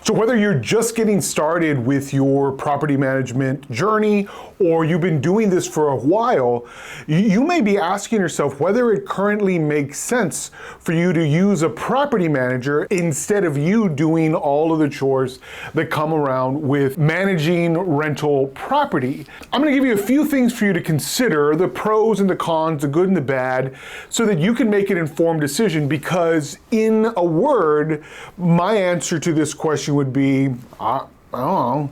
So whether you're just getting started with your property management journey or you've been doing this for a while, you may be asking yourself whether it currently makes sense for you to use a property manager instead of you doing all of the chores that come around with managing rental property. I'm going to give you a few things for you to consider, the pros and the cons, the good and the bad, so that you can make an informed decision, because in a word, my answer to this question would be, I don't know.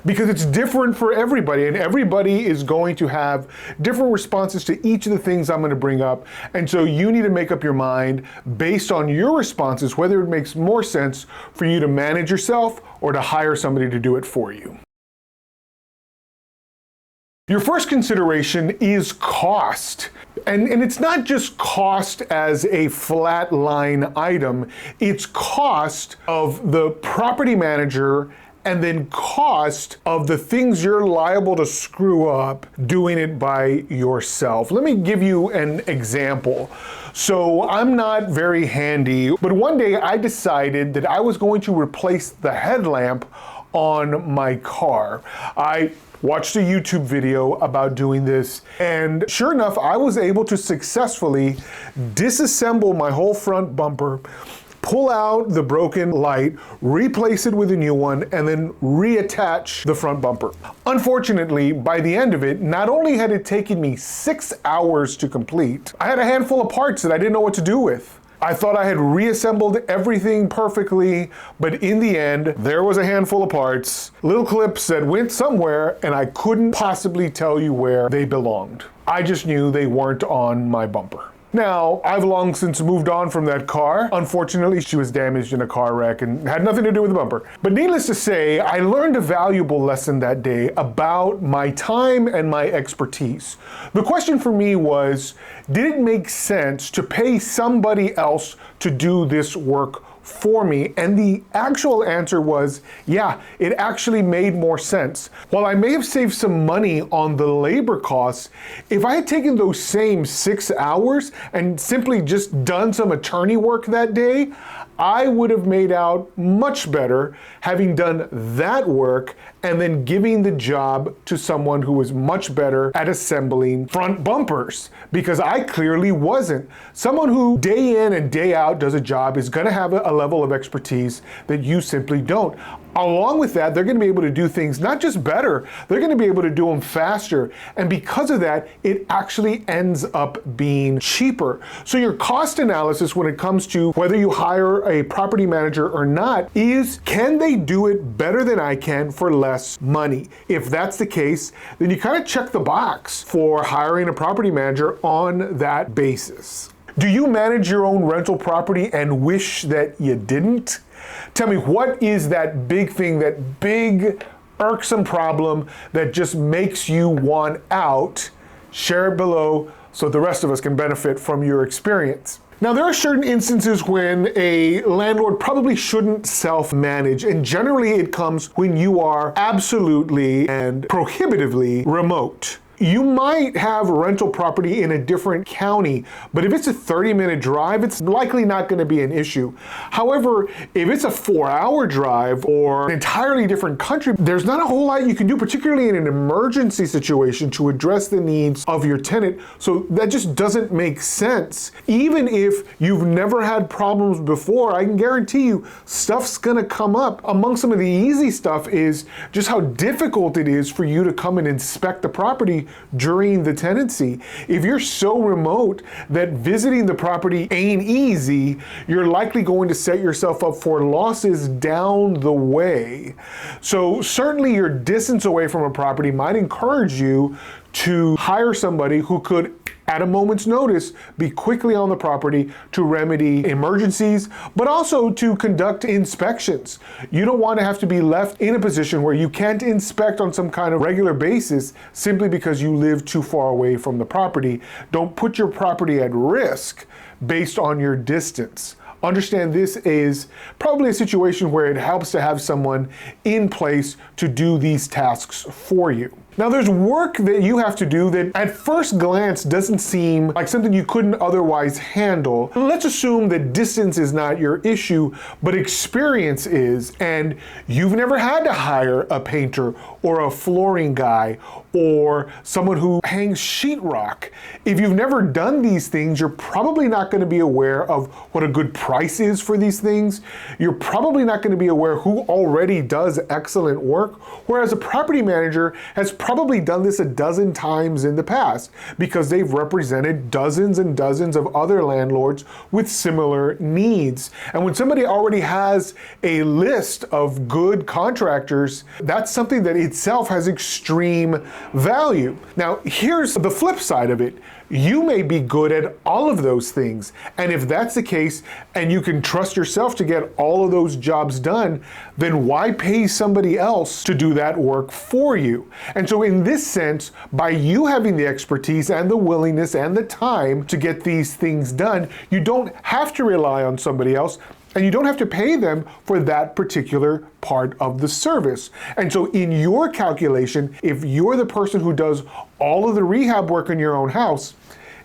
Because it's different for everybody, and everybody is going to have different responses to each of the things I'm going to bring up. And so you need to make up your mind based on your responses, whether it makes more sense for you to manage yourself or to hire somebody to do it for you. Your first consideration is cost. And it's not just cost as a flat line item, it's cost of the property manager and then cost of the things you're liable to screw up doing it by yourself. Let me give you an example. So I'm not very handy, but one day I decided that I was going to replace the headlamp on my car. I watched a YouTube video about doing this, and sure enough, I was able to successfully disassemble my whole front bumper, pull out the broken light, replace it with a new one, and then reattach the front bumper. Unfortunately, by the end of it, not only had it taken me 6 hours to complete, I had a handful of parts that I didn't know what to do with. I thought I had reassembled everything perfectly, but in the end, there was a handful of parts, little clips that went somewhere, and I couldn't possibly tell you where they belonged. I just knew they weren't on my bumper. Now, I've long since moved on from that car. Unfortunately, she was damaged in a car wreck and had nothing to do with the bumper. But needless to say, I learned a valuable lesson that day about my time and my expertise. The question for me was, did it make sense to pay somebody else to do this work for me? And the actual answer was, yeah, it actually made more sense. While I may have saved some money on the labor costs, if I had taken those same 6 hours and simply just done some attorney work that day, I would have made out much better having done that work and then giving the job to someone who was much better at assembling front bumpers, because I clearly wasn't. Someone who day in and day out does a job is going to have a level of expertise that you simply don't. Along with that, they're going to be able to do things not just better, they're going to be able to do them faster. And because of that, it actually ends up being cheaper. So your cost analysis when it comes to whether you hire a property manager or not is, can they do it better than I can for less money? If that's the case, then you kind of check the box for hiring a property manager on that basis. Do you manage your own rental property and wish that you didn't? Tell me, what is that big thing, that big irksome problem that just makes you want out? Share it below so the rest of us can benefit from your experience. Now, there are certain instances when a landlord probably shouldn't self-manage, and generally it comes when you are absolutely and prohibitively remote. You might have rental property in a different county, but if it's a 30-minute drive, it's likely not going to be an issue. However, if it's a 4-hour drive or an entirely different country, there's not a whole lot you can do, particularly in an emergency situation, to address the needs of your tenant. So that just doesn't make sense. Even if you've never had problems before, I can guarantee you stuff's going to come up. Among some of the easy stuff is just how difficult it is for you to come and inspect the property during the tenancy. If you're so remote that visiting the property ain't easy, you're likely going to set yourself up for losses down the way. So certainly your distance away from a property might encourage you to hire somebody who could, at a moment's notice, be quickly on the property to remedy emergencies, but also to conduct inspections. You don't want to have to be left in a position where you can't inspect on some kind of regular basis simply because you live too far away from the property. Don't put your property at risk based on your distance. Understand this is probably a situation where it helps to have someone in place to do these tasks for you. Now there's work that you have to do that at first glance doesn't seem like something you couldn't otherwise handle. Let's assume that distance is not your issue, but experience is, and you've never had to hire a painter or a flooring guy or someone who hangs sheetrock. If you've never done these things, you're probably not going to be aware of what a good price is for these things. You're probably not going to be aware who already does excellent work, whereas a property manager has probably done this a dozen times in the past because they've represented dozens and dozens of other landlords with similar needs. And when somebody already has a list of good contractors, that's something that itself has extreme value. Now, here's the flip side of it. You may be good at all of those things. And if that's the case, and you can trust yourself to get all of those jobs done, then why pay somebody else to do that work for you? And so in this sense, by you having the expertise and the willingness and the time to get these things done, you don't have to rely on somebody else. And you don't have to pay them for that particular part of the service. And so in your calculation, if you're the person who does all of the rehab work in your own house,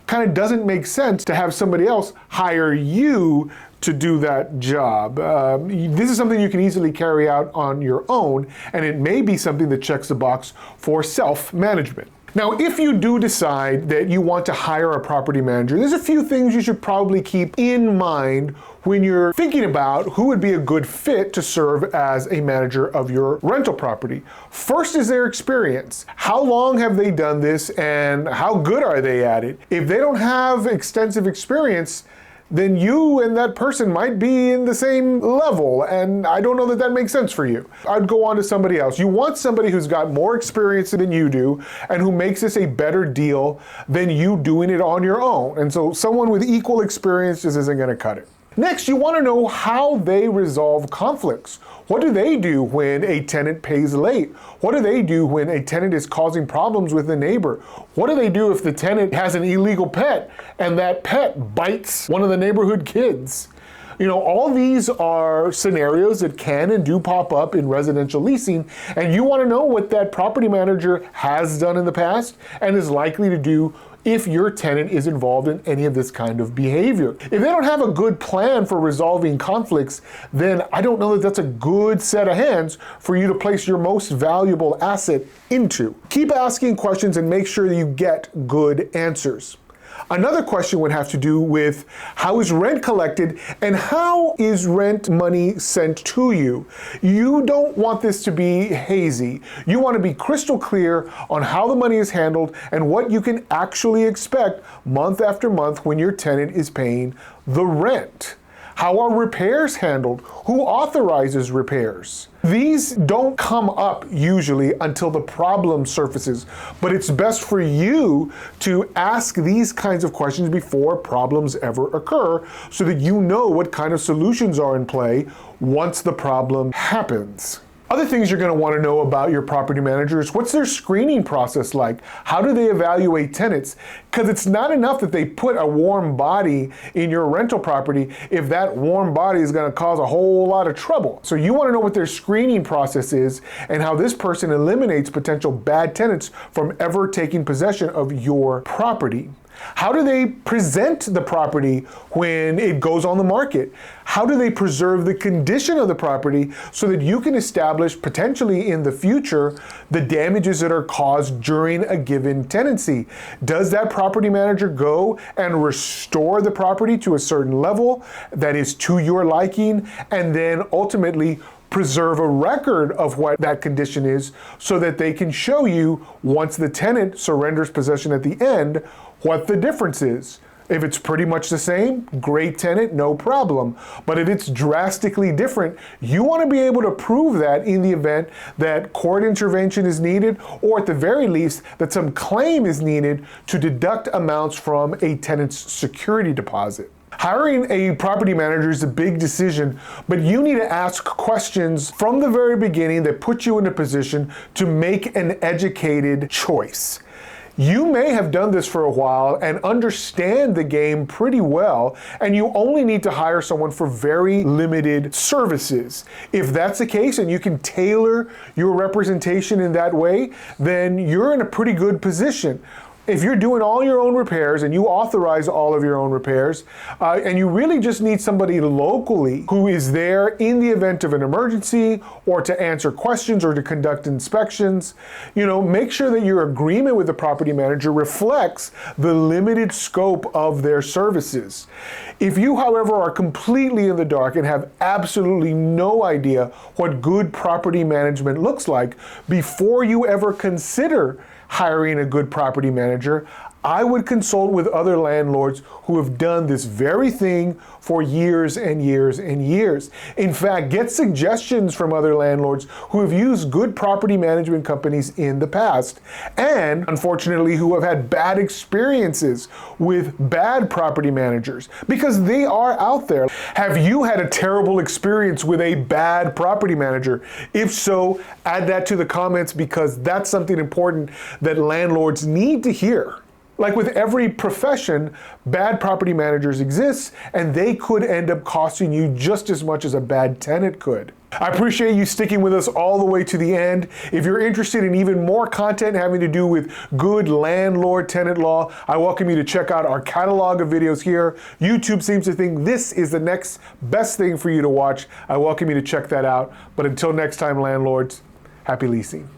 kind of doesn't make sense to have somebody else hire you to do that job. This is something you can easily carry out on your own, and it may be something that checks the box for self-management. Now, if you do decide that you want to hire a property manager, there's a few things you should probably keep in mind when you're thinking about who would be a good fit to serve as a manager of your rental property. First is their experience. How long have they done this and how good are they at it? If they don't have extensive experience, then you and that person might be in the same level, and I don't know that that makes sense for you. I'd go on to somebody else. You want somebody who's got more experience than you do and who makes this a better deal than you doing it on your own. And so someone with equal experience just isn't going to cut it. Next, you want to know how they resolve conflicts. What do they do when a tenant pays late? What do they do when a tenant is causing problems with a neighbor? What do they do if the tenant has an illegal pet and that pet bites one of the neighborhood kids? You know, all these are scenarios that can and do pop up in residential leasing, and you want to know what that property manager has done in the past and is likely to do if your tenant is involved in any of this kind of behavior. If they don't have a good plan for resolving conflicts, then I don't know that that's a good set of hands for you to place your most valuable asset into. Keep asking questions and make sure that you get good answers. Another question would have to do with how is rent collected and how is rent money sent to you. You don't want this to be hazy. You want to be crystal clear on how the money is handled and what you can actually expect month after month when your tenant is paying the rent. How are repairs handled? Who authorizes repairs? These don't come up usually until the problem surfaces, but it's best for you to ask these kinds of questions before problems ever occur so that you know what kind of solutions are in play once the problem happens. Other things you're going to want to know about your property manager is what's their screening process like? How do they evaluate tenants? Because it's not enough that they put a warm body in your rental property if that warm body is going to cause a whole lot of trouble. So you want to know what their screening process is and how this person eliminates potential bad tenants from ever taking possession of your property. How do they present the property when it goes on the market? How do they preserve the condition of the property so that you can establish potentially in the future the damages that are caused during a given tenancy? Does that property manager go and restore the property to a certain level that is to your liking and then ultimately preserve a record of what that condition is so that they can show you once the tenant surrenders possession at the end what the difference is? If it's pretty much the same, great tenant, no problem. But if it's drastically different, you want to be able to prove that in the event that court intervention is needed, or at the very least, that some claim is needed to deduct amounts from a tenant's security deposit. Hiring a property manager is a big decision, but you need to ask questions from the very beginning that put you in a position to make an educated choice. You may have done this for a while and understand the game pretty well, and you only need to hire someone for very limited services. If that's the case and you can tailor your representation in that way, then you're in a pretty good position. If you're doing all your own repairs and you authorize all of your own repairs, and you really just need somebody locally who is there in the event of an emergency or to answer questions or to conduct inspections, make sure that your agreement with the property manager reflects the limited scope of their services. If you, however, are completely in the dark and have absolutely no idea what good property management looks like, before you ever consider hiring a good property manager, I would consult with other landlords who have done this very thing for years and years and years. In fact, get suggestions from other landlords who have used good property management companies in the past, and unfortunately who have had bad experiences with bad property managers, because they are out there. Have you had a terrible experience with a bad property manager? If so, add that to the comments, because that's something important that landlords need to hear. Like with every profession, bad property managers exist, and they could end up costing you just as much as a bad tenant could. I appreciate you sticking with us all the way to the end. If you're interested in even more content having to do with good landlord-tenant law, I welcome you to check out our catalog of videos here. YouTube seems to think this is the next best thing for you to watch. I welcome you to check that out. But until next time, landlords, happy leasing.